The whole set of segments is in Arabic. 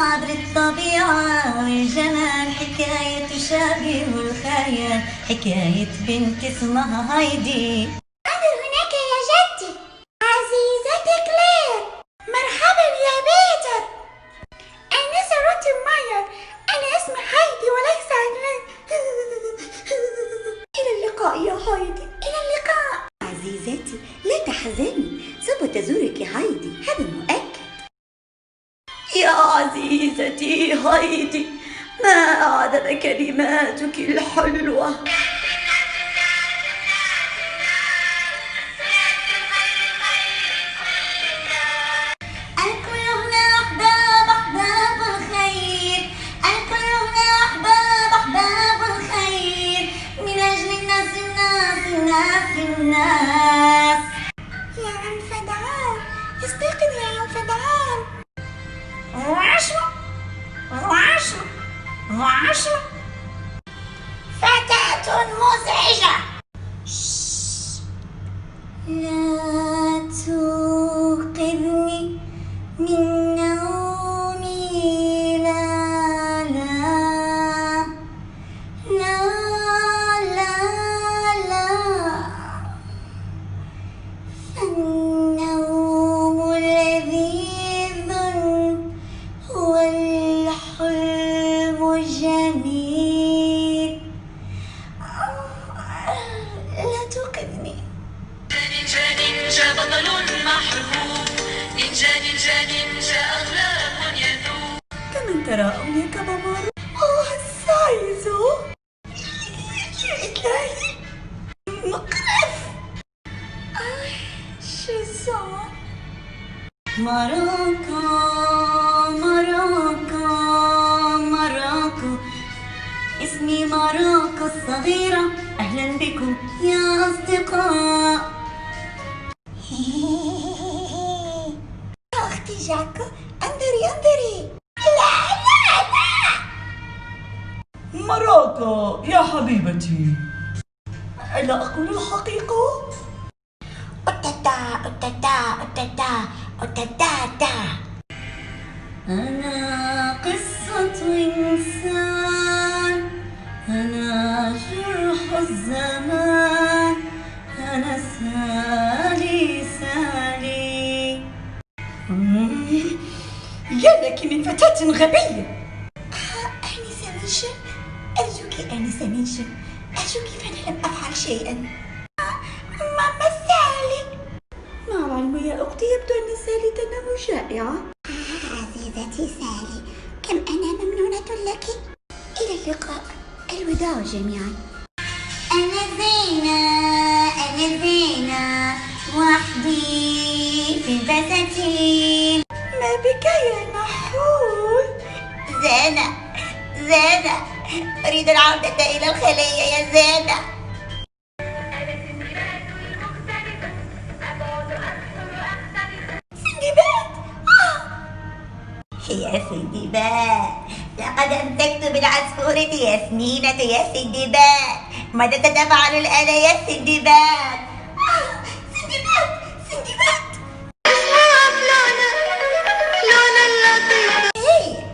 حاضر الطبيعة والجمال، حكاية تشابه الخيال، حكاية بنت اسمها هايدي. انظر هناك يا جدي، عزيزة تقليد. مرحبا يا بيتر، أنا سارة ماير، أنا اسمي هايدي وليس إلى اللقاء يا هايدي، إلى اللقاء. عزيزتي لا تحزني، سوف تزورك هايدي، هذا مؤكد. يا عزيزتي هايدي، ما أعذب كلماتك الحلوة. الكل هنا أحباب، أحباب الخير، الكل هنا أحباب، أحباب الخير، من أجل الناس الناس الناس الناس. يا عم فدعان، استيقظ يا عم فدعان. وعشرة فتاة مزعجة. لا توقظني من نومي، لا لا لا لا لا، فالنوم لذيذ هو الحلم الجميل. لا توقظني. نينجا نينجا بطل محبوب، نينجا نينجا نينجا أغلب يذوب. كمن تراءون يا كبمارو؟ السايزو إلهي مقرف. شو صار؟ ماروكو ماروكو ماروكو، اسمي ماروكو الصغيرة، أهلا بكم يا أصدقاء. يا أختي جاكو، انظري انظري. لا لا لا. مراكا يا حبيبتي، ألا أقول الحقيقة؟ أتتا أتتا أتتا أتتا. أنا قصة إنسان، أنا جرح الزمان، أنا سالي سالي. يا لك من فتاة غبية. آنسة منشن، أرجوك آنسة منشن، أرجوك، فأنا لم أفعل شيئا. ماما سالي. مع العلم يا أختي يبدو أن سالي تنام جائعة. عزيزتي سالي، كم أنا ممنونة لك. إلى اللقاء، الوداع جميعا. أنا زينة، أنا زينة وحدي في البساتين. ما بك يا نحول؟ زينة زينة، أريد العودة إلى الخلية يا زينة. سندباد. يا سندباد، لقد أمسكت بالعصفورة يا سنينة يا سندباد، ماذا تفعل الآن يا سندباد؟ سندباد سندباد.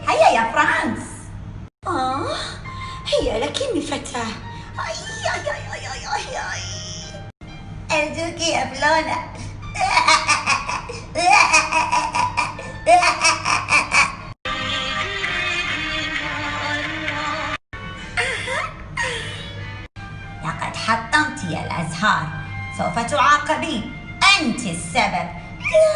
هيا يا فرانس. هي لكني فتاة. أرجوك يا فلونة. لقد حطمت يا الأزهار، سوف تعاقبين، أنت السبب. لا